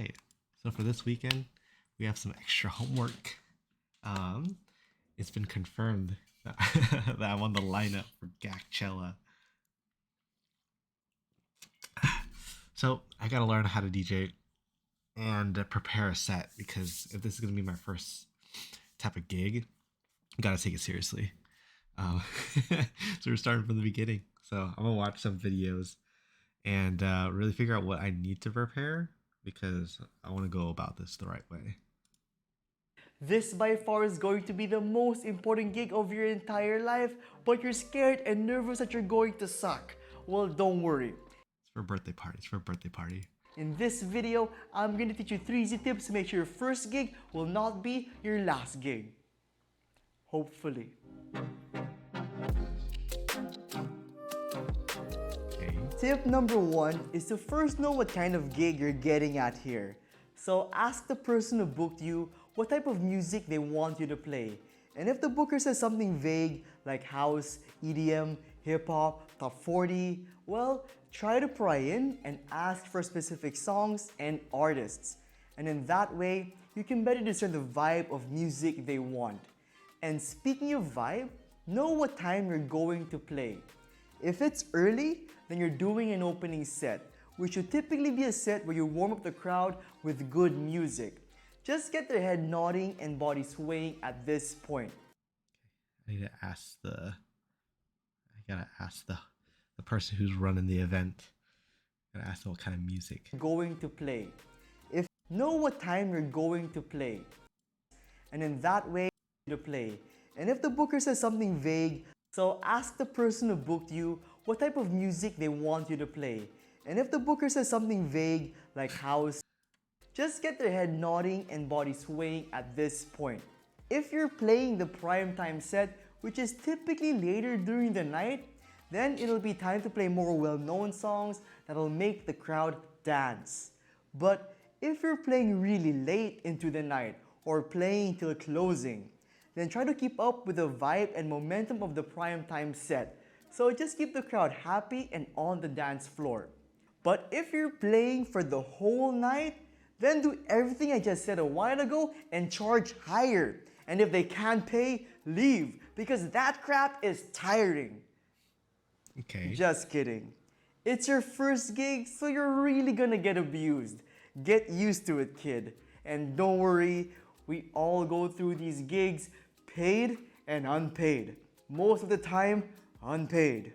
right. So for this weekend, we have some extra homework. It's been confirmed that, that I'm on the lineup for Gakchella. So I gotta learn how to DJ and prepare a set because if this is gonna be my first type of gig, I gotta take it seriously. So we're starting from the beginning. So I'm gonna watch some videos and really figure out what I need to prepare because I want to go about this the right way. This by far is going to be the most important gig of your entire life, but you're scared and nervous that you're going to suck. Well, don't worry. It's for a birthday party. It's for a birthday party. In this video, I'm going to teach you 3 easy tips to make sure your first gig will not be your last gig. Hopefully. Tip number 1 is to first know what kind of gig you're getting at here. So ask the person who booked you what type of music they want you to play. And if the booker says something vague like house, EDM, hip-hop, top 40, well, try to pry in and ask for specific songs and artists. And in that way, you can better discern the vibe of music they want. And speaking of vibe, know what time you're going to play. If it's early, then you're doing an opening set, which should typically be a set where you warm up the crowd with good music. Just get their head nodding and body swaying at this point. I need to ask the person who's running the event. I gotta ask them what kind of music. Going to play. If know what time you're going to play. And in that way, to play. And if the booker says something vague, so ask the person who booked you what type of music they want you to play. And if the booker says something vague like house, just get their head nodding and body swaying at this point. If you're playing the prime time set, which is typically later during the night, then it'll be time to play more well-known songs that'll make the crowd dance. But if you're playing really late into the night or playing till closing, then try to keep up with the vibe and momentum of the prime time set. So just keep the crowd happy and on the dance floor. But if you're playing for the whole night, then do everything I just said a while ago and charge higher. And if they can't pay, leave, because that crap is tiring. Okay. Just kidding. It's your first gig, so you're really gonna get abused. Get used to it, kid. And don't worry, we all go through these gigs, paid and unpaid. Most of the time, unpaid.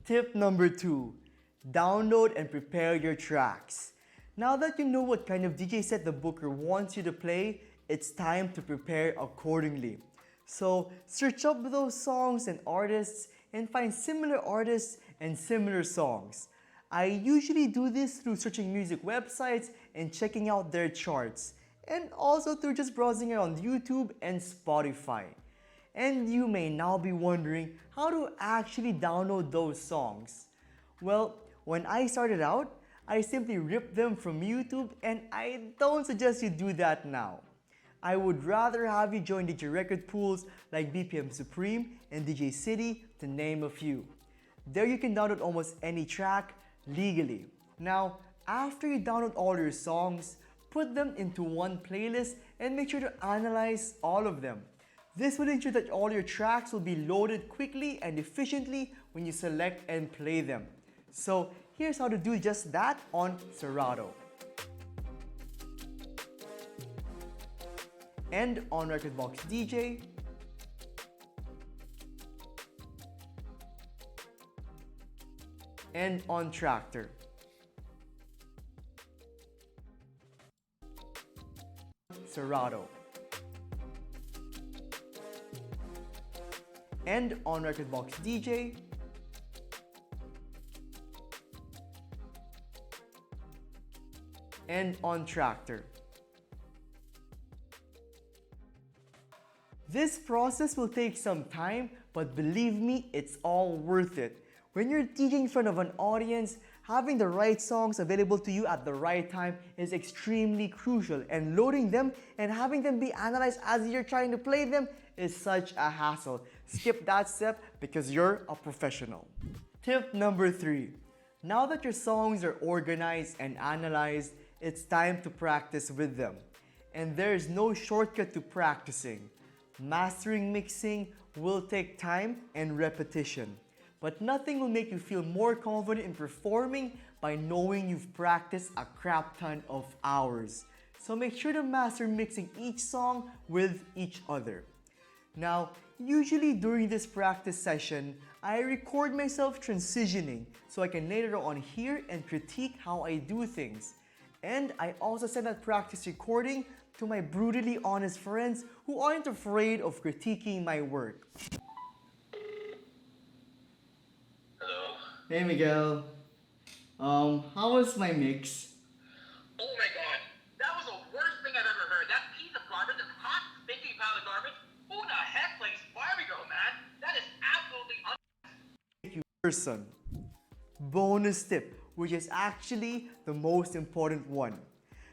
Tip number 2, download and prepare your tracks. Now that you know what kind of DJ set the booker wants you to play, it's time to prepare accordingly. So search up those songs and artists and find similar artists and similar songs. I usually do this through searching music websites and checking out their charts, and also through just browsing around YouTube and Spotify. And you may now be wondering how to actually download those songs. Well, when I started out, I simply ripped them from YouTube, and I don't suggest you do that now. I would rather have you join DJ record pools like BPM Supreme and DJ City, to name a few. There you can download almost any track legally. Now, after you download all your songs, put them into one playlist and make sure to analyze all of them. This will ensure that all your tracks will be loaded quickly and efficiently when you select and play them. So here's how to do just that on Serato. And on Rekordbox DJ, and on Traktor. Serato. And on Rekordbox DJ, and on Traktor. This process will take some time, but believe me, it's all worth it. When you're DJing in front of an audience, having the right songs available to you at the right time is extremely crucial, and loading them and having them be analyzed as you're trying to play them is such a hassle. Skip that step because you're a professional. Tip number 3. Now that your songs are organized and analyzed, it's time to practice with them. And there's no shortcut to practicing. Mastering mixing will take time and repetition, but nothing will make you feel more confident in performing by knowing you've practiced a crap ton of hours. So make sure to master mixing each song with each other. Now, usually during this practice session, I record myself transitioning so I can later on hear and critique how I do things. And I also send that practice recording to my brutally honest friends who aren't afraid of critiquing my work. Hello. Hey Miguel, how was my mix? Oh my god, that was the worst thing I've ever heard. That piece of garbage, that hot, stinking pile of garbage. Who the heck plays Barbie Girl, man? That is absolutely Person. Bonus tip, which is actually the most important one.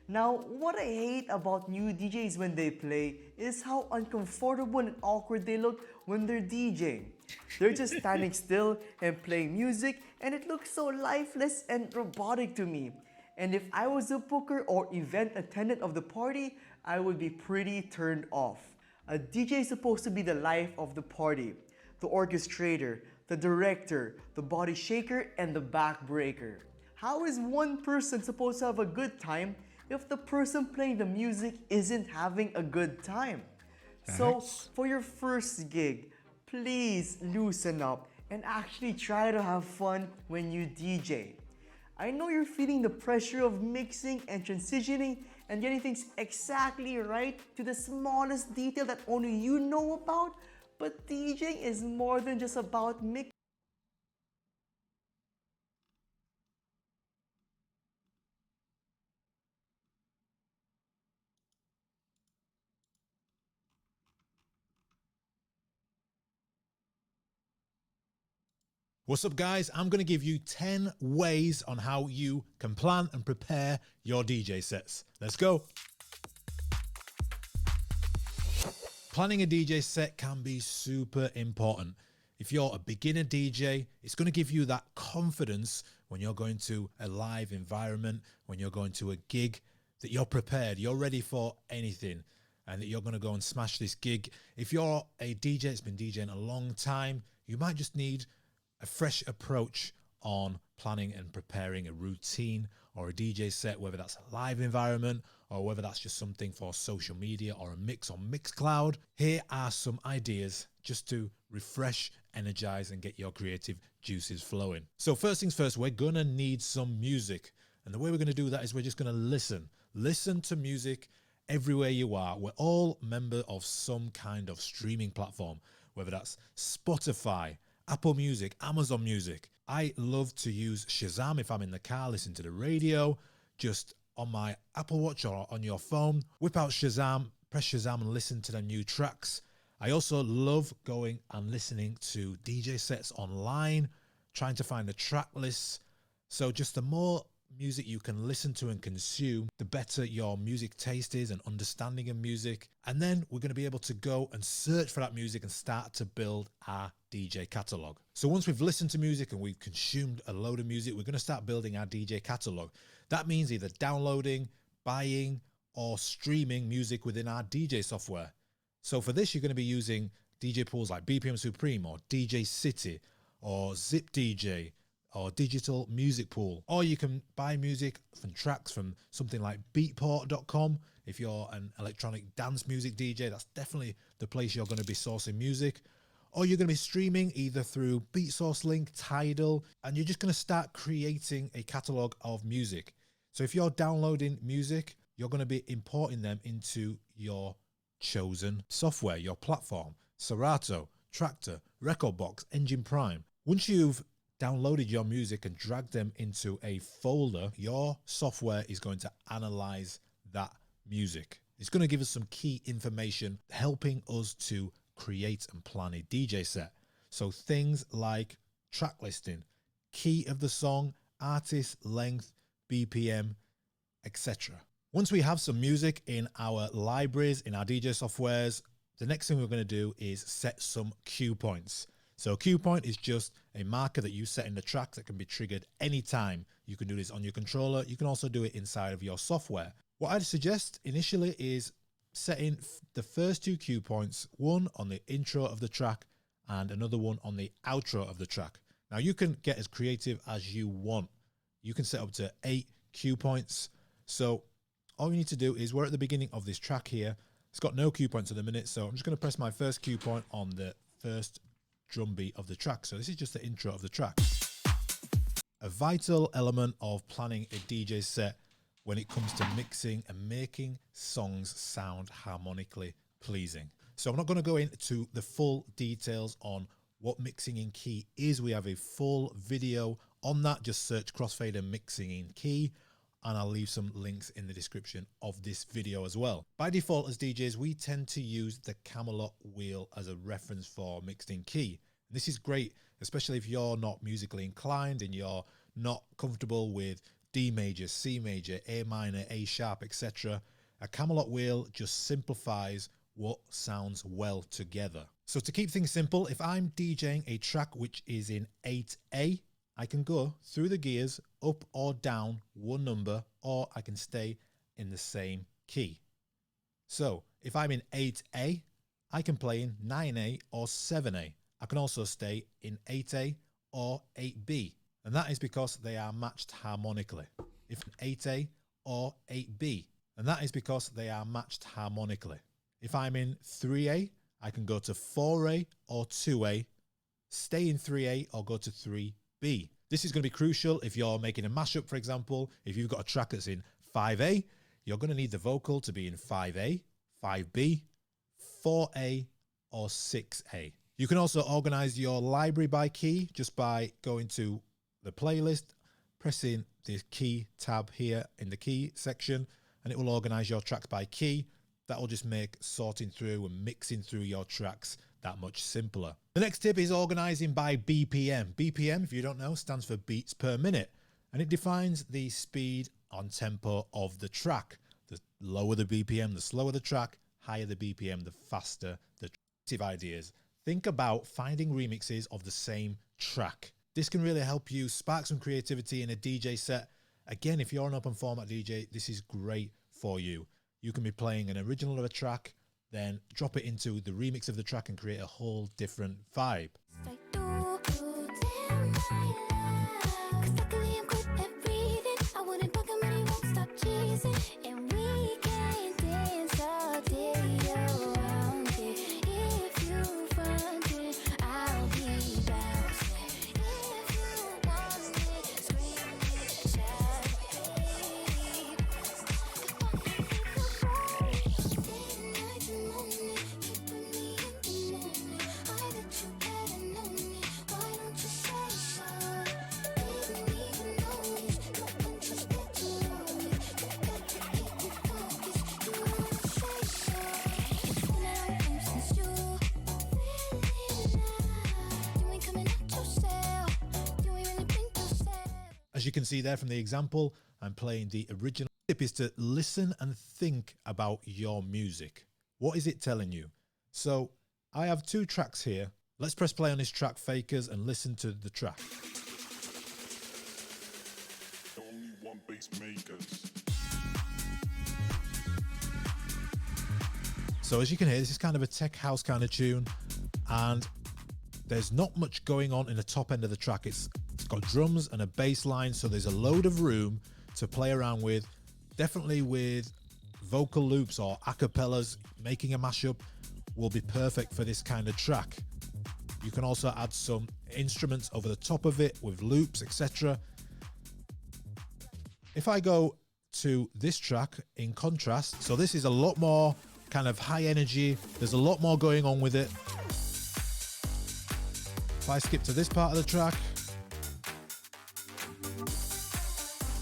Now, what I hate about new DJs when they play is how uncomfortable and awkward they look when they're DJing. They're just standing still and playing music, and it looks so lifeless and robotic to me. And if I was a booker or event attendant of the party, I would be pretty turned off. A DJ is supposed to be the life of the party, the orchestrator, the director, the body shaker, and the backbreaker. How is one person supposed to have a good time if the person playing the music isn't having a good time? So, for your first gig, please loosen up and actually try to have fun when you DJ. I know you're feeling the pressure of mixing and transitioning and getting things exactly right to the smallest detail that only you know about, but DJing is more than just about mixing. What's up, guys? I'm going to give you 10 ways on how you can plan and prepare your DJ sets. Let's go. Planning a DJ set can be super important. If you're a beginner DJ, it's going to give you that confidence when you're going to a live environment, when you're going to a gig, that you're prepared, you're ready for anything, and that you're going to go and smash this gig. If you're a DJ that's been DJing a long time, you might just need a fresh approach on planning and preparing a routine or a DJ set, whether that's a live environment or whether that's just something for social media or a mix on Mixcloud. Here are some ideas just to refresh, energize, and get your creative juices flowing. So first things first, we're gonna need some music. And the way we're gonna do that is we're just gonna listen. Listen to music everywhere you are. We're all members of some kind of streaming platform, whether that's Spotify, Apple Music, Amazon Music. I love to use Shazam if I'm in the car, listen to the radio, just on my Apple Watch or on your phone. Whip out Shazam, press Shazam and listen to the new tracks. I also love going and listening to DJ sets online, trying to find the track lists. So just the more music you can listen to and consume, the better your music taste is and understanding of music. And then we're going to be able to go and search for that music and start to build our DJ catalog. So once we've listened to music and we've consumed a load of music, we're going to start building our DJ catalog. That means either downloading, buying, or streaming music within our DJ software. So for this, you're going to be using DJ pools like BPM Supreme or DJ City or Zip DJ or Digital Music Pool. Or you can buy music from tracks from something like beatport.com. If you're an electronic dance music DJ, that's definitely the place you're going to be sourcing music. Or you're going to be streaming either through BeatSource Link, Tidal, and you're just going to start creating a catalog of music. So if you're downloading music, you're going to be importing them into your chosen software, your platform, Serato, Traktor, Rekordbox, Engine Prime. Once you've downloaded your music and dragged them into a folder, your software is going to analyze that music. It's going to give us some key information, helping us to create and plan a DJ set. So things like track listing, key of the song, artist, length, BPM, etc. Once we have some music in our libraries, in our DJ softwares, the next thing we're going to do is set some cue points. So cue point is just a marker that you set in the track that can be triggered anytime. You can do this on your controller. You can also do it inside of your software. What I'd suggest initially is setting the first 2 cue points, one on the intro of the track and another one on the outro of the track. Now you can get as creative as you want. You can set up to 8 cue points. So all you need to do is, we're at the beginning of this track here. It's got no cue points at the minute, so I'm just going to press my first cue point on the first drum beat of the track. So this is just the intro of the track. A vital element of planning a DJ set when it comes to mixing and making songs sound harmonically pleasing. So I'm not going to go into the full details on what mixing in key is. We have a full video on that. Just search crossfader mixing in key, and I'll leave some links in the description of this video as well. By default, as DJs, we tend to use the Camelot wheel as a reference for mixed in key. This is great, especially if you're not musically inclined and you're not comfortable with D major, C major, A minor, A sharp, etc. A Camelot wheel just simplifies what sounds well together. So to keep things simple, if I'm DJing a track which is in 8A, I can go through the gears up or down one number, or I can stay in the same key. So if I'm in 8A, I can play in 9A or 7A. I can also stay in 8A or 8B, and that is because they are matched harmonically. If 8A or 8B, and that is because they are matched harmonically. If I'm in 3A, I can go to 4A or 2A, stay in 3A or go to 3B. This is going to be crucial if you're making a mashup, for example. If you've got a track that's in 5A, you're going to need the vocal to be in 5A, 5B, 4A, or 6A. You can also organize your library by key just by going to the playlist, pressing the key tab here in the key section, and it will organize your tracks by key. That will just make sorting through and mixing through your tracks that much simpler. The next tip is organizing by BPM. BPM, if you don't know, stands for beats per minute, and it defines the speed on tempo of the track. The lower the BPM, the slower the track, higher the BPM, the faster the creative ideas. Think about finding remixes of the same track. This can really help you spark some creativity in a DJ set. Again, if you're an open format DJ, this is great for you. You can be playing an original of a track, then drop it into the remix of the track and create a whole different vibe. As you can see there from the example, I'm playing the original. The tip is to listen and think about your music. What is it telling you? So I have 2 tracks here. Let's press play on this track, Fakers, and listen to the track. Only one bass makers. So as you can hear, this is kind of a tech house kind of tune, and there's not much going on in the top end of the track. It's got drums and a bass line, so there's a load of room to play around with. Definitely with vocal loops or acapellas, making a mashup will be perfect for this kind of track. You can also add some instruments over the top of it with loops, etc. If I go to this track in contrast, so this is a lot more kind of high energy, there's a lot more going on with it. If I skip to this part of the track,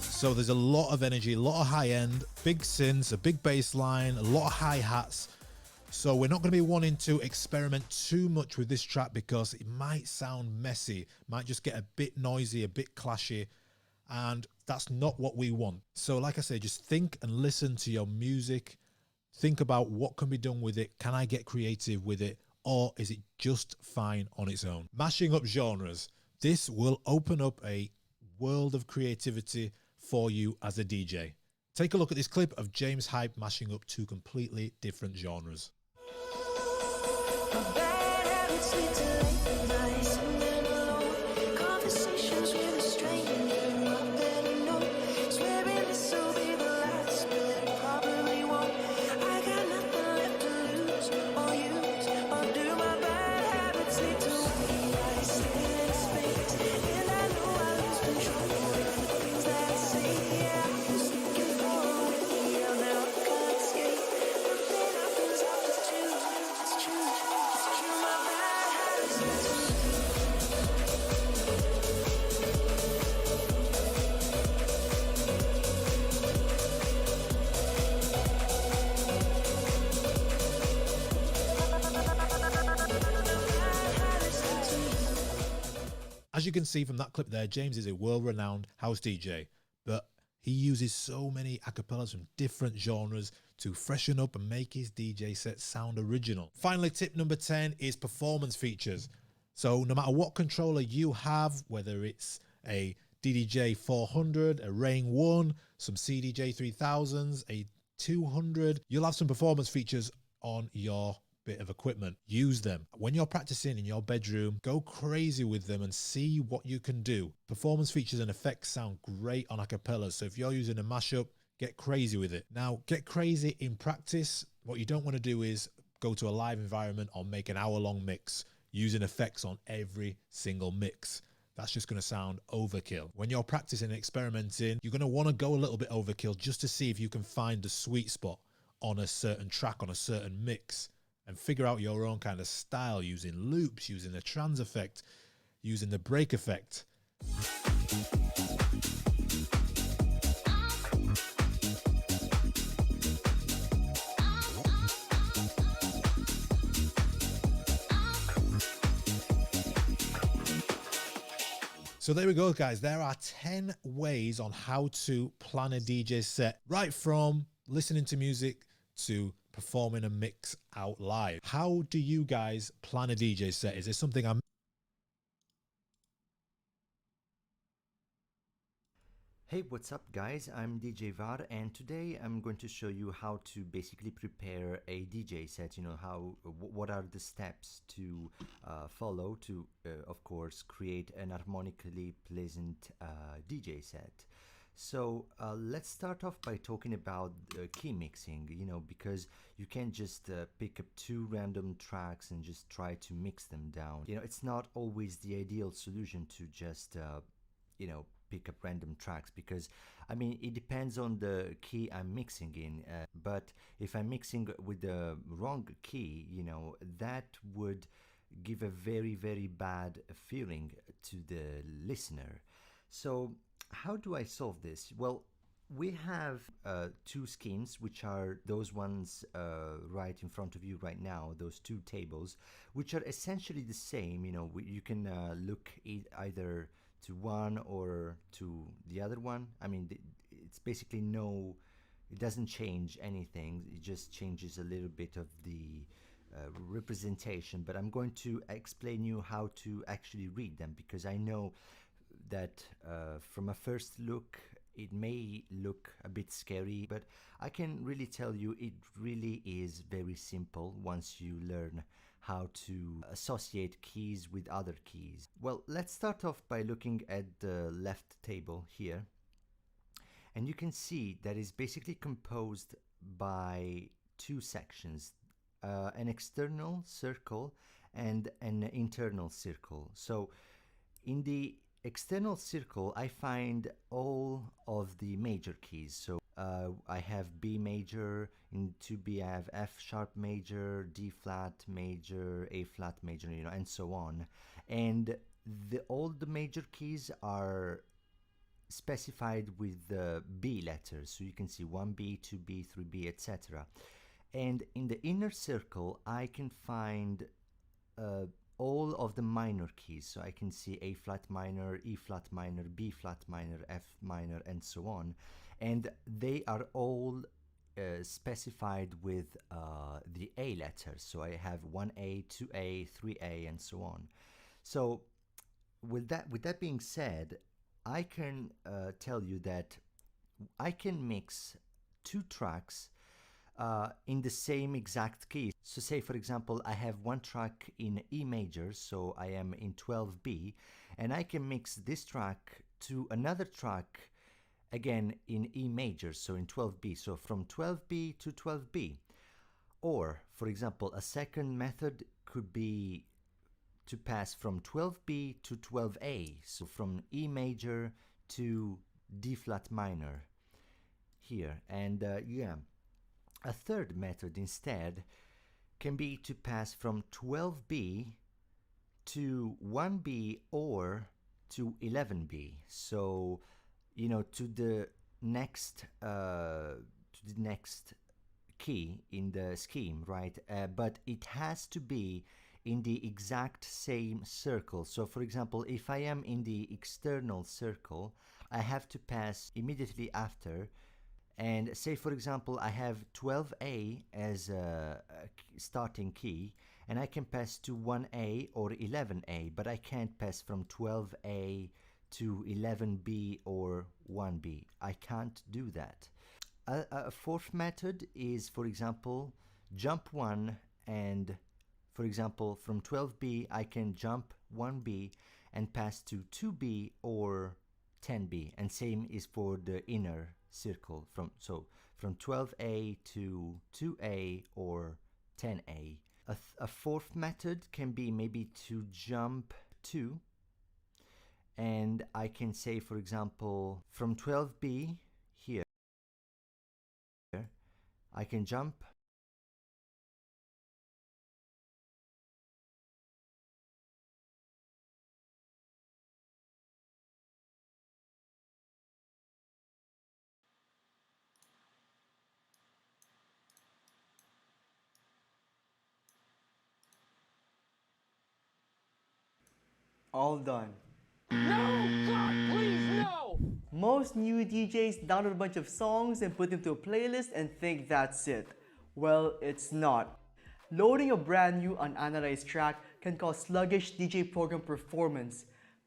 so there's a lot of energy, a lot of high end, big synths, a big bass line, a lot of hi-hats. So we're not going to be wanting to experiment too much with this track because it might sound messy, might just get a bit noisy, a bit clashy, and that's not what we want. So like I say, just think and listen to your music. Think about what can be done with it. Can I get creative with it? or is it just fine on its own? Mashing up genres. This will open up a world of creativity for you as a DJ. Take a look at this clip of James Hype mashing up two completely different genres. As you can see from that clip there, James is a world-renowned house DJ, but he uses so many acapellas from different genres to freshen up and make his DJ set sound original. Finally, tip number 10 is performance features. So no matter what controller you have, whether it's a DDJ 400, a Rain 1, some CDJ 3000s, a 200, you'll have some performance features on your bit of equipment. Use them. When you're practicing in your bedroom, go crazy with them and see what you can do. Performance features and effects sound great on acapellas, so if you're using a mashup, get crazy with it. Now, get crazy in practice. What you don't want to do is go to a live environment or make an hour-long mix using effects on every single mix. That's just going to sound overkill. When you're practicing and experimenting, you're going to want to go a little bit overkill just to see if you can find the sweet spot on a certain track, on a certain mix, and figure out your own kind of style using loops, using the trans effect, using the break effect. So there we go, guys. There are 10 ways on how to plan a DJ set, right from listening to music to performing a mix out live. How do you guys plan a DJ set? Is there something I'm... Hey, what's up guys? I'm DJ VAR, and today I'm going to show you how to basically prepare a DJ set. You know, what are the steps to follow to, of course, create an harmonically pleasant DJ set. So let's start off by talking about key mixing, you know, because you can't just pick up two random tracks and just try to mix them down. You know, it's not always the ideal solution to just, you know, pick up random tracks, because I mean it depends on the key I'm mixing in, but if I'm mixing with the wrong key, you know, that would give a very bad feeling to the listener. So how do I solve this? Well, we have two schemes, which are those ones right in front of you right now, those two tables, which are essentially the same. You know, you can look either to one or to the other one. I mean, it's basically it doesn't change anything. It just changes a little bit of the representation, but I'm going to explain you how to actually read them, because I know that from a first look it may look a bit scary, but I can really tell you it really is very simple once you learn how to associate keys with other keys. Well, let's start off by looking at the left table here, and you can see that it's basically composed by two sections, an external circle and an internal circle. So in the external circle I find all of the major keys. So I have B major, in 2B I have F sharp major, D flat major, A flat major, you know, and so on. And all the major keys are specified with the B letters, so you can see 1B, 2B, 3B, etc. And in the inner circle I can find all of the minor keys, so I can see A flat minor, E flat minor, B flat minor, F minor, and so on, and they are all specified with the A letter. So I have 1A, 2A, 3A, and so on. So with that being said, I can tell you that I can mix two tracks in the same exact key. So say for example I have one track in E major, so I am in 12B, and I can mix this track to another track again in E major, so in 12B, so from 12B to 12B. Or for example, a second method could be to pass from 12B to 12A, so from E major to D flat minor here. And yeah, a third method instead can be to pass from 12B to 1B or to 11B. So, you know, to the next key in the scheme, right? But it has to be in the exact same circle. So for example, if I am in the external circle, I have to pass immediately after. And say for example I have 12A as a starting key, and I can pass to 1A or 11A, but I can't pass from 12A to 11B or 1B. I can't do that. A fourth method is, for example, jump 1, and for example from 12B I can jump 1B and pass to 2B or 10B, and same is for the inner circle, from 12A to 2A or 10A. A fourth method can be maybe to jump 2, and I can say for example from 12B here I can jump All done. No! God, please, no! Most new DJs download a bunch of songs and put them to a playlist and think that's it. Well, it's not. Loading a brand new unanalyzed track can cause sluggish DJ program performance,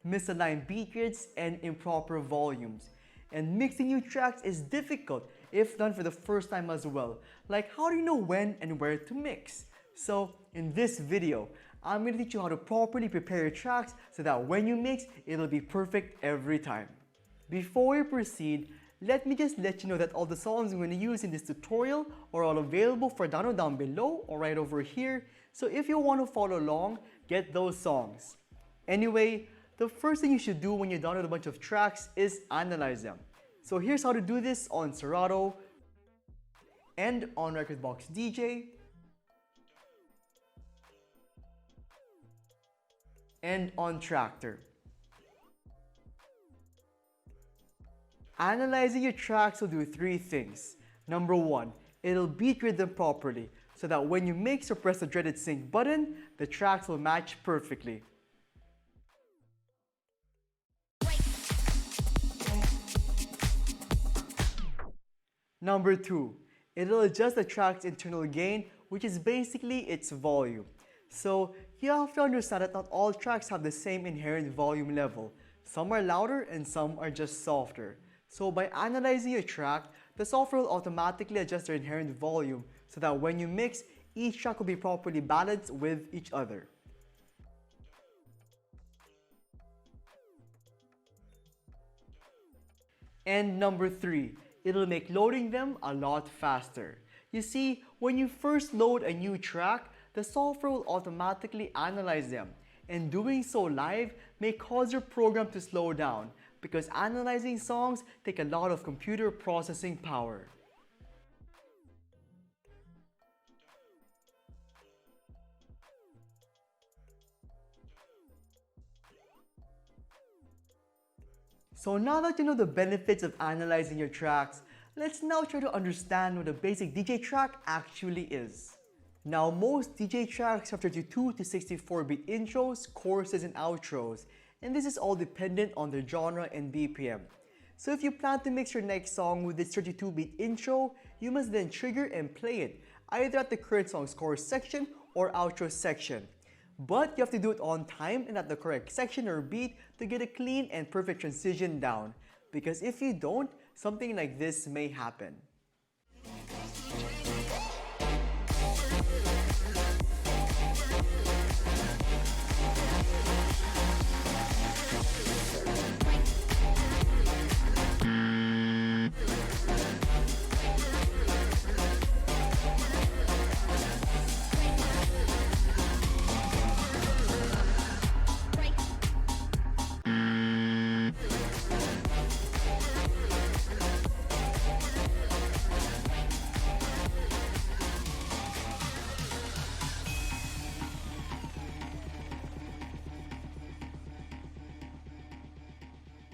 misaligned beat grids, and improper volumes. And mixing new tracks is difficult if done for the first time as well. Like, how do you know when and where to mix? So in this video, I'm going to teach you how to properly prepare your tracks so that when you mix, it'll be perfect every time. Before we proceed, let me just let you know that all the songs I'm going to use in this tutorial are all available for download down below or right over here. So if you want to follow along, get those songs. Anyway, the first thing you should do when you download a bunch of tracks is analyze them. So here's how to do this on Serato and on Rekordbox DJ and on Traktor. Analyzing your tracks will do three things. Number one, it'll beat grid them properly so that when you mix or press the dreaded sync button, the tracks will match perfectly. Number two, it'll adjust the track's internal gain, which is basically its volume. So you have to understand that not all tracks have the same inherent volume level. Some are louder and some are just softer. So by analyzing your track, the software will automatically adjust their inherent volume so that when you mix, each track will be properly balanced with each other. And number three, it'll make loading them a lot faster. You see, when you first load a new track, the software will automatically analyze them, and doing so live may cause your program to slow down because analyzing songs take a lot of computer processing power. So now that you know the benefits of analyzing your tracks, let's now try to understand what a basic DJ track actually is. Now, most DJ tracks have 32 to 64-beat intros, choruses, and outros, and this is all dependent on the genre and BPM. So if you plan to mix your next song with this 32-beat intro, you must then trigger and play it, either at the current song's chorus section or outro section. But you have to do it on time and at the correct section or beat to get a clean and perfect transition down. Because if you don't, something like this may happen.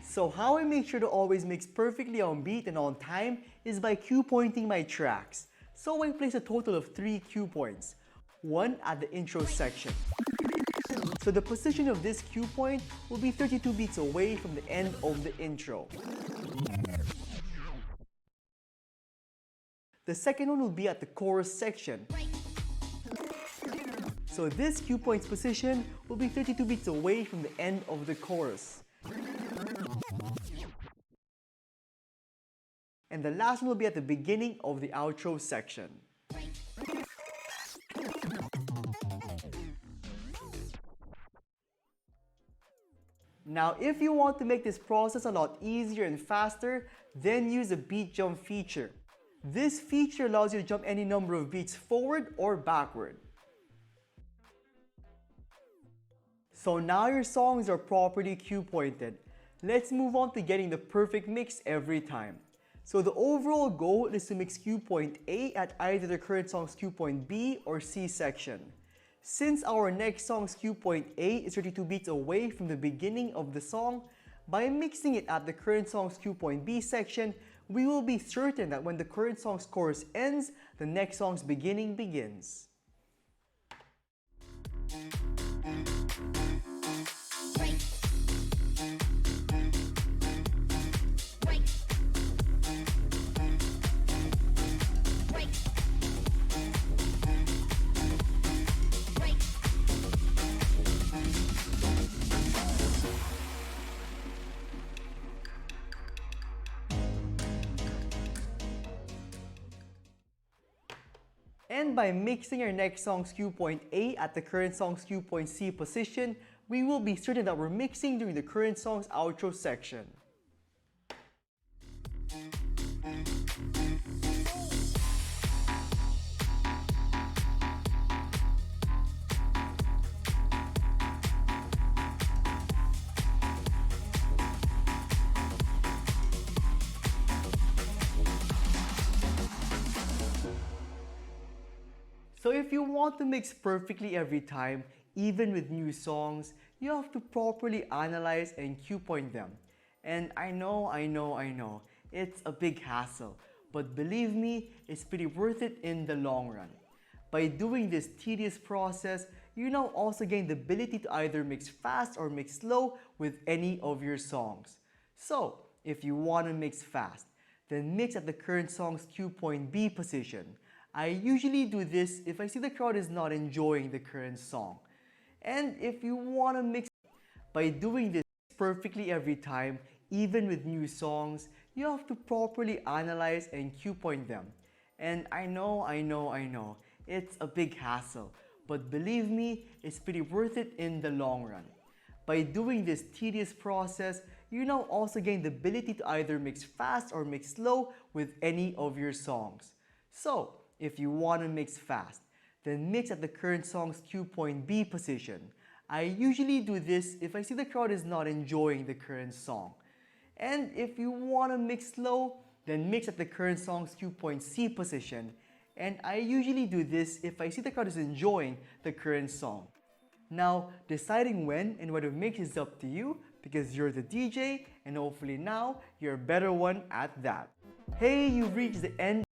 So how I make sure to always mix perfectly on beat and on time is by cue pointing my tracks. So I place a total of 3 cue points, one at the intro section. So the position of this cue point will be 32 beats away from the end of the intro. The second one will be at the chorus section. So this cue point's position will be 32 beats away from the end of the chorus. And the last one will be at the beginning of the outro section. Now, if you want to make this process a lot easier and faster, then use the beat jump feature. This feature allows you to jump any number of beats forward or backward. So now your songs are properly cue pointed. Let's move on to getting the perfect mix every time. So the overall goal is to mix cue point A at either the current song's cue point B or C section. Since our next song's cue point A is 32 beats away from the beginning of the song, by mixing it at the current song's cue point B section, we will be certain that when the current song's chorus ends, the next song's beginning begins. And by mixing our next song's cue point A at the current song's cue point C position, we will be certain that we're mixing during the current song's outro section. So if you want to mix perfectly every time, even with new songs, you have to properly analyze and cue point them. And I know, it's a big hassle, but believe me, it's pretty worth it in the long run. By doing this tedious process, you now also gain the ability to either mix fast or mix slow with any of your songs. So, if you want to mix fast, then mix at the current song's cue point B position. I usually do this if I see the crowd is not enjoying the current song. And if you want to mix, by doing this perfectly every time, even with new songs, you have to properly analyze and cue point them. And I know, it's a big hassle, but believe me, it's pretty worth it in the long run. By doing this tedious process, you now also gain the ability to either mix fast or mix slow with any of your songs. So, if you want to mix fast, then mix at the current song's cue point B position. I usually do this if I see the crowd is not enjoying the current song. And if you want to mix slow, then mix at the current song's cue point C position. And I usually do this if I see the crowd is enjoying the current song. Now, deciding when and where to mix is up to you because you're the DJ and hopefully now you're a better one at that. Hey, you've reached the end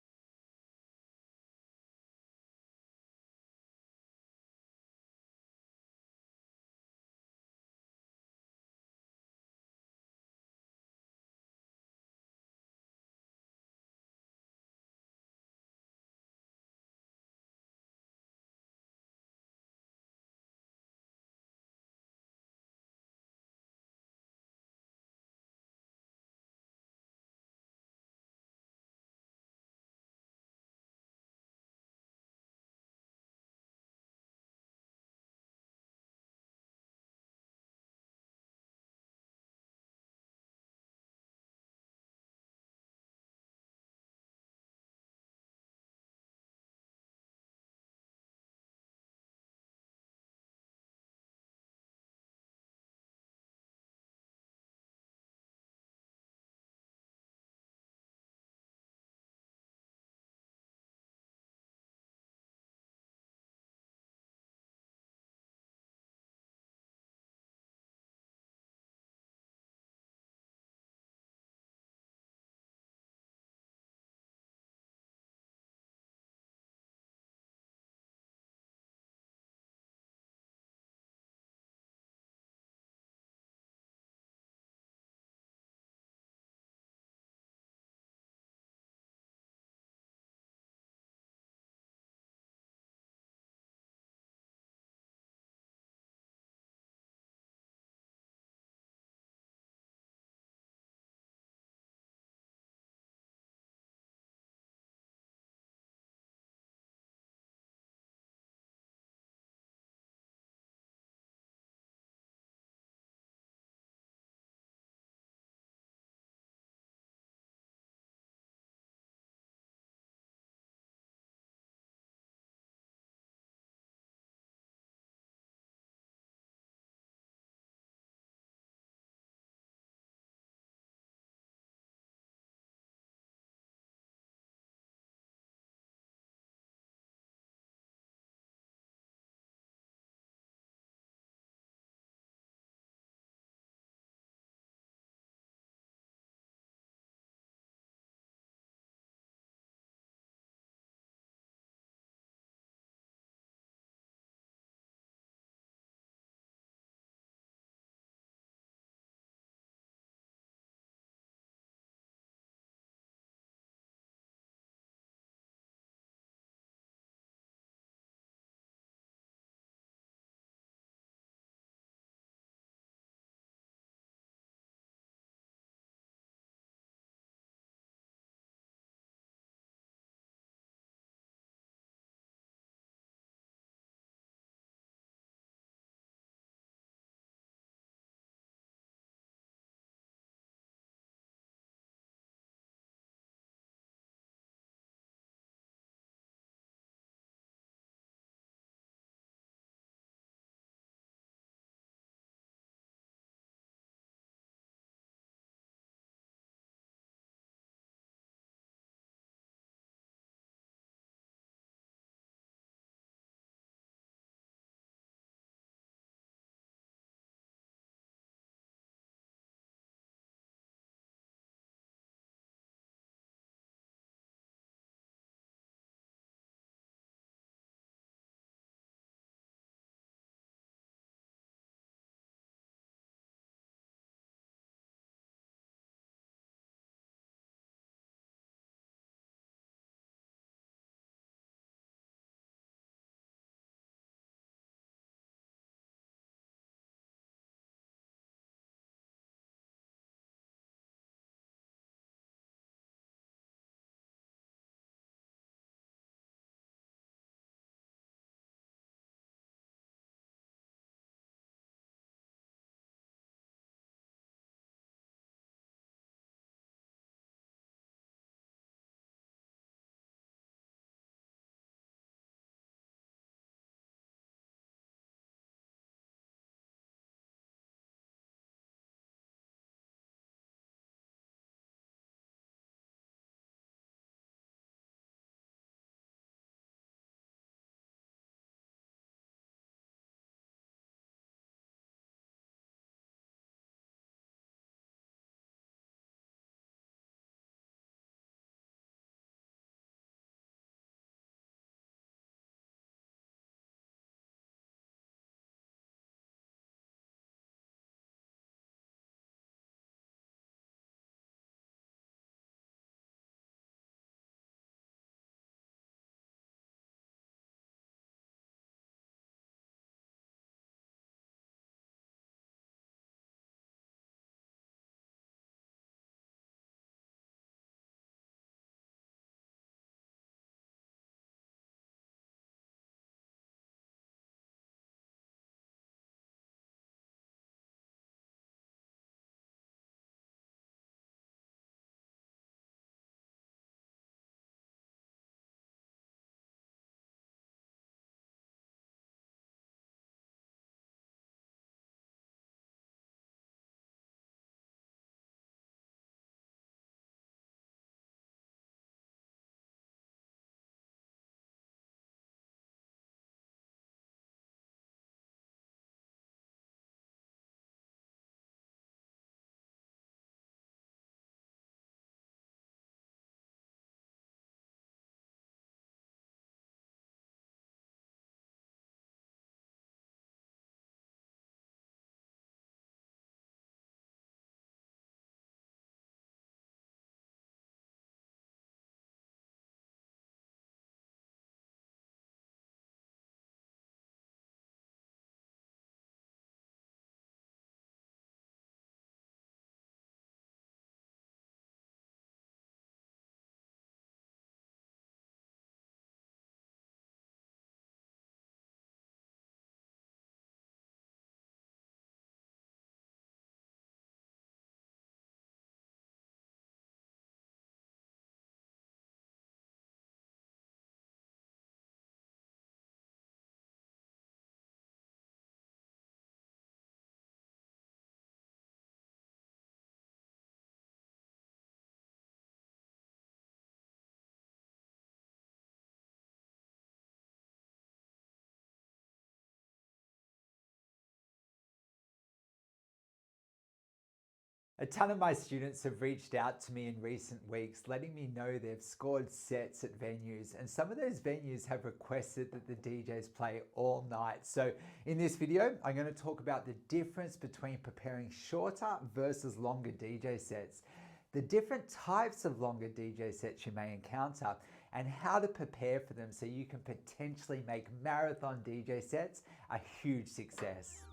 A ton of my students have reached out to me in recent weeks letting me know they've scored sets at venues, and some of those venues have requested that the DJs play all night. So in this video, I'm going to talk about the difference between preparing shorter versus longer DJ sets, the different types of longer DJ sets you may encounter, and how to prepare for them so you can potentially make marathon DJ sets a huge success.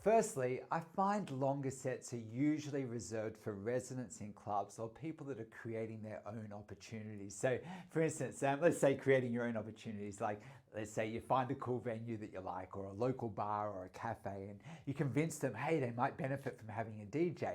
Firstly, I find longer sets are usually reserved for residents in clubs or people that are creating their own opportunities. So for instance, let's say creating your own opportunities, like let's say you find a cool venue that you like, or a local bar or a cafe, and you convince them, hey, they might benefit from having a DJ.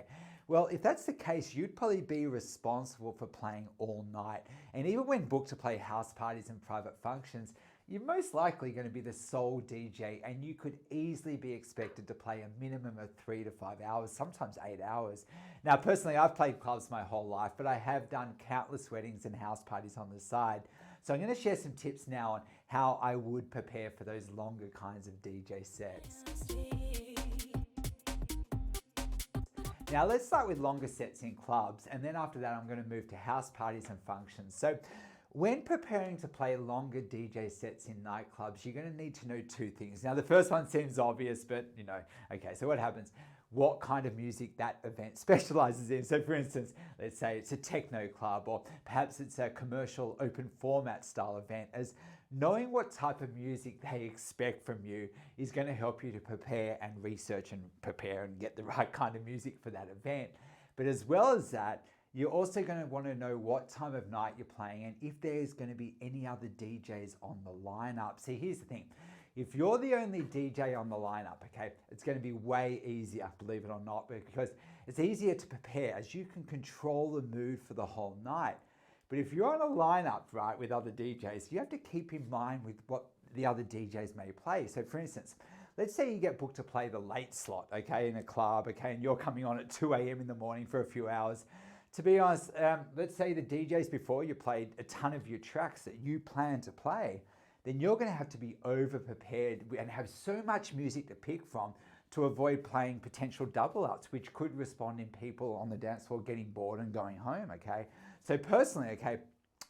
Well, if that's the case, you'd probably be responsible for playing all night. And even when booked to play house parties and private functions, you're most likely going to be the sole DJ, and you could easily be expected to play a minimum of 3 to 5 hours, sometimes 8 hours. Now, personally, I've played clubs my whole life, but I have done countless weddings and house parties on the side. So I'm going to share some tips now on how I would prepare for those longer kinds of DJ sets. Now let's start with longer sets in clubs, and then after that I'm going to move to house parties and functions. So when preparing to play longer DJ sets in nightclubs, you're going to need to know two things. Now the first one seems obvious, but okay, so what happens? What kind of music that event specializes in. So for instance, let's say it's a techno club, or perhaps it's a commercial open format style event, as knowing what type of music they expect from you is going to help you to prepare and research and prepare and get the right kind of music for that event. But as well as that, you're also going to want to know what time of night you're playing and if there's going to be any other DJs on the lineup. See, here's the thing. If you're the only DJ on the lineup, okay, it's going to be way easier, believe it or not, because it's easier to prepare as you can control the mood for the whole night. But if you're on a lineup, right, with other DJs, you have to keep in mind with what the other DJs may play. So for instance, let's say you get booked to play the late slot, okay, in a club, okay, and you're coming on at 2 a.m. in the morning for a few hours. To be honest, let's say the DJs before you played a ton of your tracks that you plan to play, then you're going to have to be over prepared and have so much music to pick from to avoid playing potential double ups, which could respond in people on the dance floor getting bored and going home, okay? So personally, okay,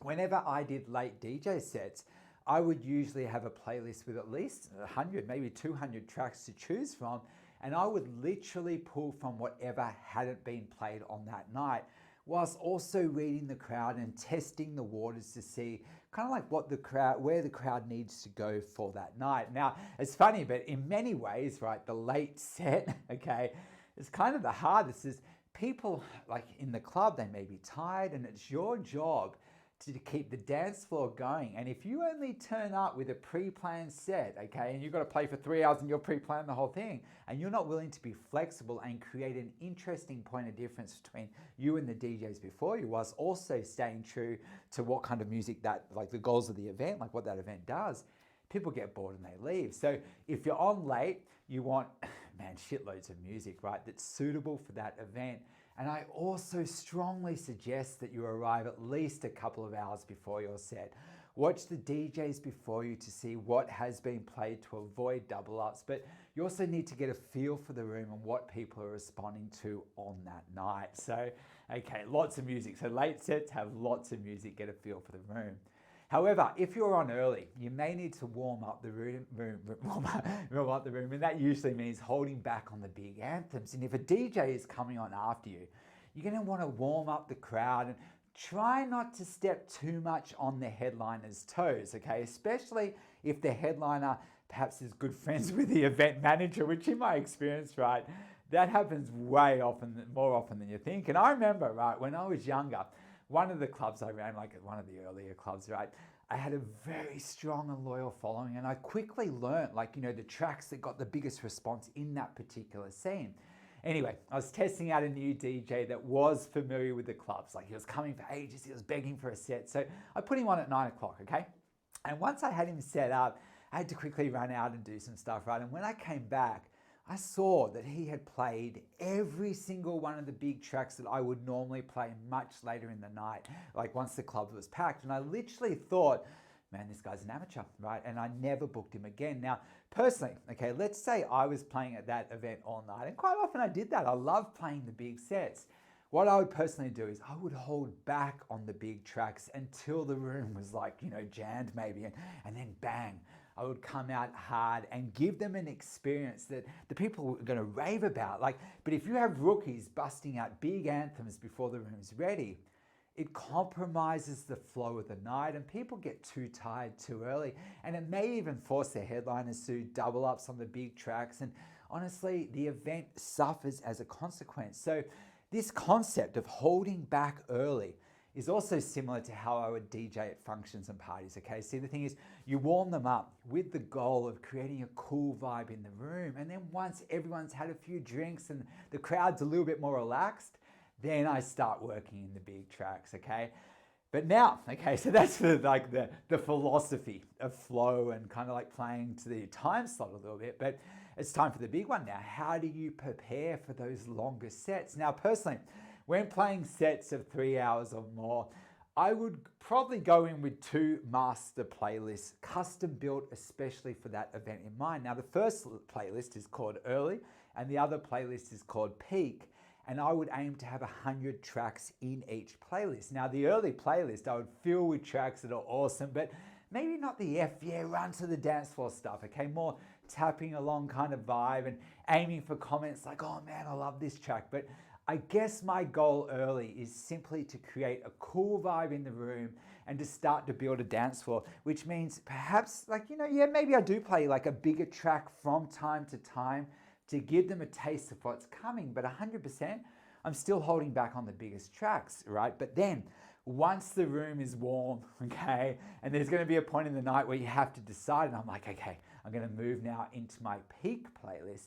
whenever I did late DJ sets, I would usually have a playlist with at least 100, maybe 200 tracks to choose from, and I would literally pull from whatever hadn't been played on that night, whilst also reading the crowd and testing the waters to see kind of like where the crowd needs to go for that night. Now, it's funny, but in many ways, right, the late set, okay, is kind of the hardest. Is people like in the club, they may be tired, and it's your job to keep the dance floor going. And if you only turn up with a pre-planned set, okay, and you've got to play for 3 hours and you're pre-planned the whole thing, and you're not willing to be flexible and create an interesting point of difference between you and the DJs before you, whilst also staying true to what kind of music that, like the goals of the event, like what that event does, people get bored and they leave. So if you're on late, you want, man, shitloads of music, right, that's suitable for that event. And I also strongly suggest that you arrive at least a couple of hours before your set. Watch the DJs before you to see what has been played to avoid double ups, but you also need to get a feel for the room and what people are responding to on that night. So, okay, lots of music. So late sets have lots of music, get a feel for the room. However, if you're on early, you may need to warm up the room, and that usually means holding back on the big anthems. And if a DJ is coming on after you, you're going to want to warm up the crowd and try not to step too much on the headliner's toes, okay? Especially if the headliner perhaps is good friends with the event manager, which in my experience, right, that happens more often than you think. And I remember, right, when I was younger, one of the clubs I ran, like one of the earlier clubs, right, I had a very strong and loyal following, and I quickly learned, like, the tracks that got the biggest response in that particular scene. Anyway, I was testing out a new DJ that was familiar with the clubs. Like, he was coming for ages, he was begging for a set. So I put him on at 9 o'clock, okay? And once I had him set up, I had to quickly run out and do some stuff, right? And when I came back, I saw that he had played every single one of the big tracks that I would normally play much later in the night, like once the club was packed. And I literally thought, man, this guy's an amateur, right? And I never booked him again. Now, personally, okay, let's say I was playing at that event all night, and quite often I did that. I love playing the big sets. What I would personally do is I would hold back on the big tracks until the room was like, jammed maybe, and then bang, I would come out hard and give them an experience that the people are going to rave about. But if you have rookies busting out big anthems before the room's ready, it compromises the flow of the night and people get too tired too early. And it may even force their headliners to double ups on the big tracks. And honestly, the event suffers as a consequence. So this concept of holding back early is also similar to how I would DJ at functions and parties, okay? See, the thing is, you warm them up with the goal of creating a cool vibe in the room. And then once everyone's had a few drinks and the crowd's a little bit more relaxed, then I start working in the big tracks, okay? But now, okay, so that's the philosophy of flow and kind of like playing to the time slot a little bit, but it's time for the big one now. How do you prepare for those longer sets? Now, personally, when playing sets of 3 hours or more, I would probably go in with 2 master playlists, custom built especially for that event in mind. Now, the first playlist is called Early and the other playlist is called Peak. And I would aim to have 100 tracks in each playlist. Now, the early playlist I would fill with tracks that are awesome, but maybe not the run to the dance floor stuff, okay? More tapping along kind of vibe and aiming for comments like, oh man, I love this track. But I guess my goal early is simply to create a cool vibe in the room and to start to build a dance floor, which means perhaps maybe I do play like a bigger track from time to time to give them a taste of what's coming, but 100%, I'm still holding back on the biggest tracks, right? But then, once the room is warm, okay, and there's gonna be a point in the night where you have to decide, and I'm like, okay, I'm gonna move now into my peak playlist.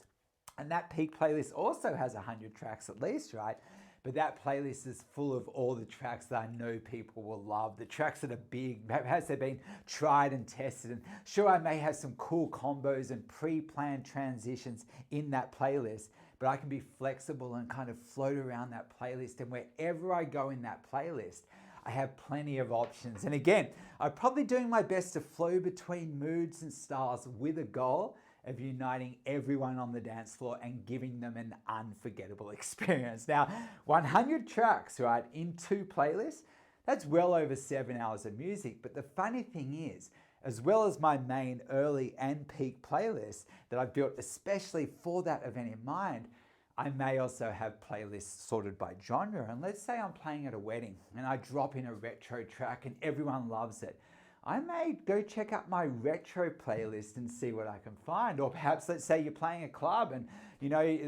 And that peak playlist also has 100 tracks at least, right? But that playlist is full of all the tracks that I know people will love, the tracks that are big, perhaps they've been tried and tested. And sure, I may have some cool combos and pre-planned transitions in that playlist, but I can be flexible and kind of float around that playlist. And wherever I go in that playlist, I have plenty of options. And again, I'm probably doing my best to flow between moods and styles with a goal of uniting everyone on the dance floor and giving them an unforgettable experience. Now, 100 tracks, right, in 2 playlists, that's well over 7 hours of music. But the funny thing is, as well as my main early and peak playlists that I've built especially for that event in mind, I may also have playlists sorted by genre. And let's say I'm playing at a wedding and I drop in a retro track and everyone loves it. I may go check out my retro playlist and see what I can find. Or perhaps let's say you're playing a club and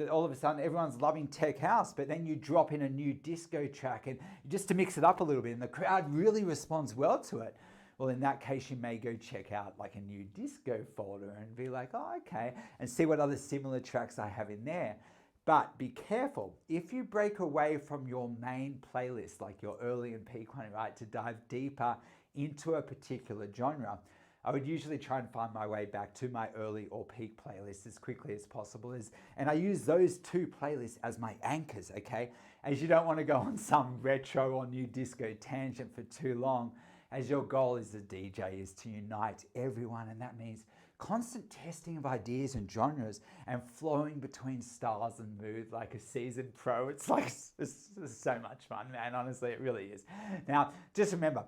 all of a sudden everyone's loving tech house, but then you drop in a new disco track and just to mix it up a little bit and the crowd really responds well to it. Well, in that case, you may go check out like a new disco folder and be like, oh, okay, and see what other similar tracks I have in there. But be careful, if you break away from your main playlist, like your early and peak one, right, to dive deeper into a particular genre, I would usually try and find my way back to my early or peak playlist as quickly as possible. And I use those 2 playlists as my anchors, okay? As you don't want to go on some retro or new disco tangent for too long, as your goal as a DJ is to unite everyone, and that means constant testing of ideas and genres and flowing between styles and mood like a seasoned pro. It's so much fun, man. Honestly, it really is. Now, just remember,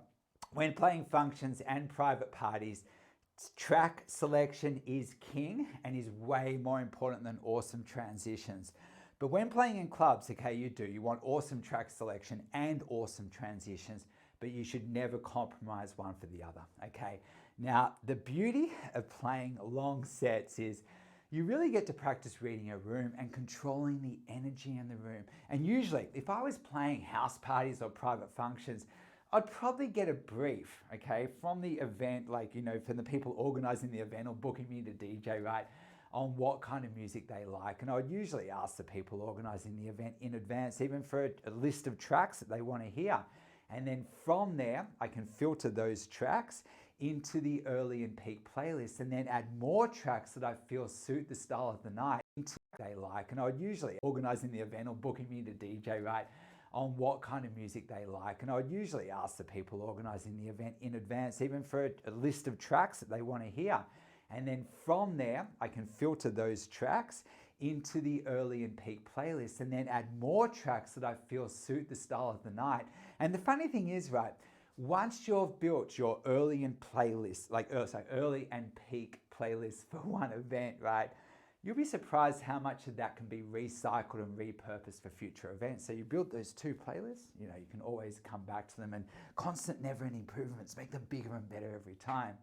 when playing functions and private parties, track selection is king and is way more important than awesome transitions. But when playing in clubs, okay, you want awesome track selection and awesome transitions, but you should never compromise one for the other, okay? Now, the beauty of playing long sets is you really get to practice reading a room and controlling the energy in the room. And usually, if I was playing house parties or private functions, I'd probably get a brief, okay, from the event, from the people organizing the event or booking me to DJ, right, on what kind of music they like. And I would usually ask the people organizing the event in advance, even for a list of tracks that they want to hear. And then from there, I can filter those tracks into the early and peak playlist and then add more tracks that I feel suit the style of the night into what they like. And I would usually, organizing the event or booking me to DJ, right, on what kind of music they like. And I would usually ask the people organizing the event in advance, even for a list of tracks that they want to hear. And then from there, I can filter those tracks into the early and peak playlist and then add more tracks that I feel suit the style of the night. And the funny thing is, right, once you've built your early and playlist, early and peak playlist for one event, right, you'll be surprised how much of that can be recycled and repurposed for future events. So you build those two playlists, you can always come back to them, and constant never-ending improvements make them bigger and better every time.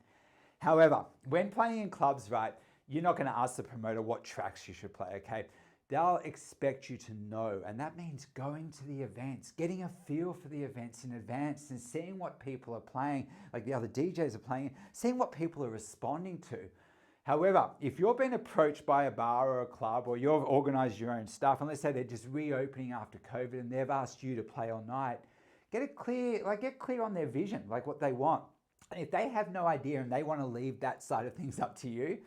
However, when playing in clubs, right, you're not going to ask the promoter what tracks you should play, okay? They'll expect you to know, and that means going to the events, getting a feel for the events in advance and seeing what people are playing, like the other DJs are playing, seeing what people are responding to. However, if you're being approached by a bar or a club, or you've organized your own stuff, and let's say they're just reopening after COVID and they've asked you to play all night, get clear on their vision, like what they want. And if they have no idea and they want to leave that side of things up to you,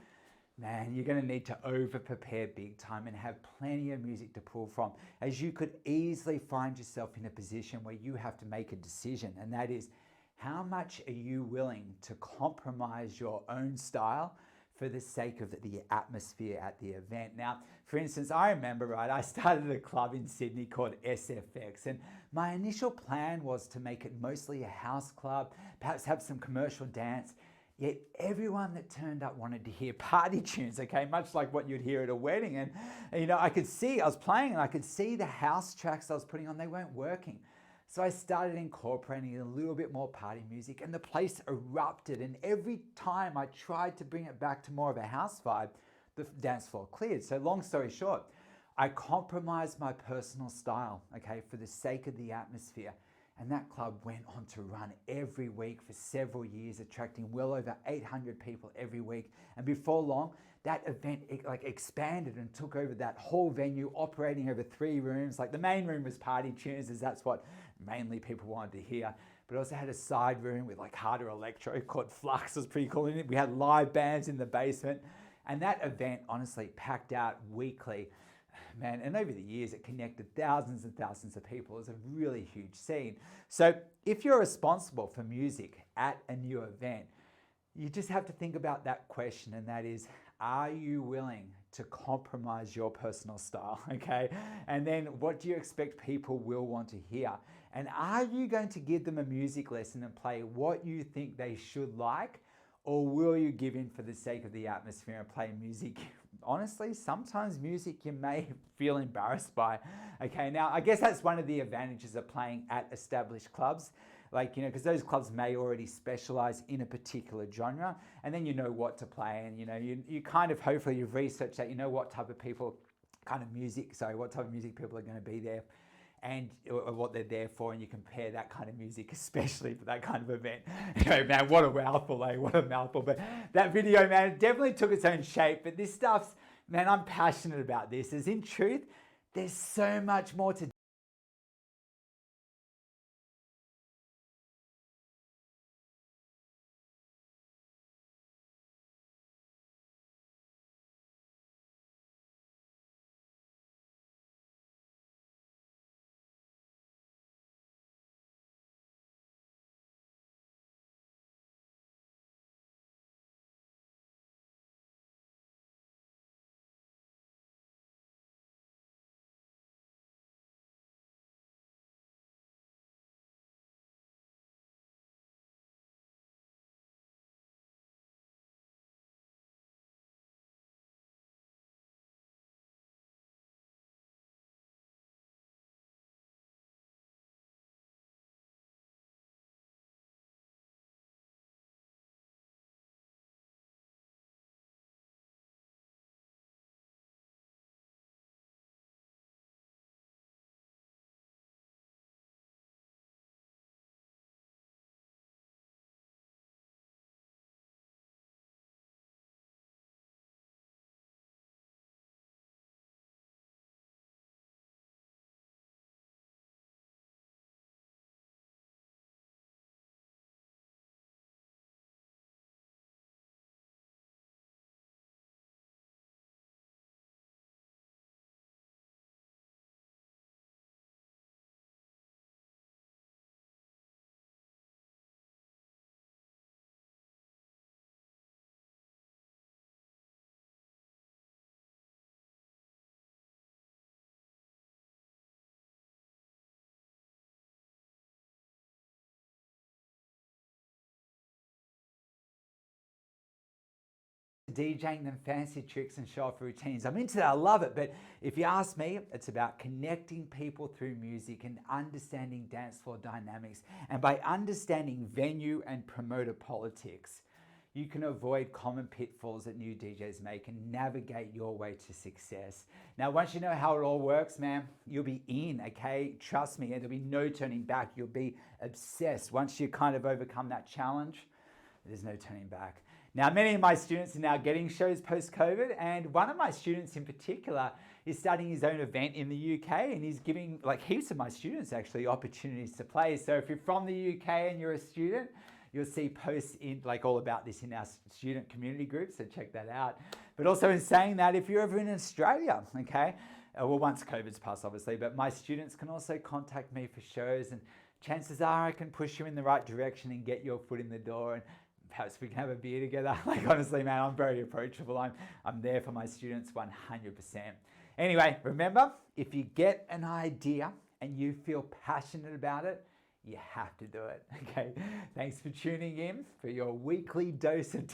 man, you're going to need to over-prepare big time and have plenty of music to pull from, as you could easily find yourself in a position where you have to make a decision, and that is, how much are you willing to compromise your own style for the sake of the atmosphere at the event? Now, for instance, I remember, right, I started a club in Sydney called SFX, and my initial plan was to make it mostly a house club, perhaps have some commercial dance. Yet everyone that turned up wanted to hear party tunes, okay? Much like what you'd hear at a wedding. And I was playing and I could see the house tracks I was putting on, they weren't working. So I started incorporating a little bit more party music, and the place erupted. And every time I tried to bring it back to more of a house vibe, the dance floor cleared. So long story short, I compromised my personal style, okay, for the sake of the atmosphere. And that club went on to run every week for several years, attracting well over 800 people every week. And before long, that event expanded and took over that whole venue, operating over 3 rooms. Like the main room was party tunes, as that's what mainly people wanted to hear. But it also had a side room with harder electro called Flux. It was pretty cool. We had live bands in the basement. And that event honestly packed out weekly. Man, and over the years, it connected thousands and thousands of people. It was a really huge scene. So if you're responsible for music at a new event, you just have to think about that question, and that is, are you willing to compromise your personal style, okay? And then what do you expect people will want to hear? And are you going to give them a music lesson and play what you think they should like? Or will you give in for the sake of the atmosphere and play music? Honestly, sometimes music you may feel embarrassed by. Okay, now I guess that's one of the advantages of playing at established clubs. Because those clubs may already specialize in a particular genre, and then you know what to play, and you kind of, hopefully you've researched that, what type of music people are going to be there, and what they're there for, and you compare that kind of music, especially for that kind of event. Anyway, man, what a mouthful, what a mouthful. But that video, man, definitely took its own shape. But this stuff's, man, I'm passionate about this. As in truth, there's so much more to DJing them fancy tricks and show off routines. I'm into that, I love it. But if you ask me, it's about connecting people through music and understanding dance floor dynamics. And by understanding venue and promoter politics, you can avoid common pitfalls that new DJs make and navigate your way to success. Now, once you know how it all works, man, you'll be in, okay? Trust me, and there'll be no turning back. You'll be obsessed. Once you kind of overcome that challenge, there's no turning back. Now, many of my students are now getting shows post-COVID, and one of my students in particular is starting his own event in the UK, and he's giving like heaps of my students actually opportunities to play. So if you're from the UK and you're a student, you'll see posts in like all about this in our student community group, so check that out. But also in saying that, if you're ever in Australia, okay, well, once COVID's passed, obviously, but my students can also contact me for shows, and chances are I can push you in the right direction and get your foot in the door, and perhaps we can have a beer together. Like, honestly, man, I'm very approachable. I'm there for my students 100%. Anyway, remember, if you get an idea and you feel passionate about it, you have to do it, okay? Thanks for tuning in for your weekly dose of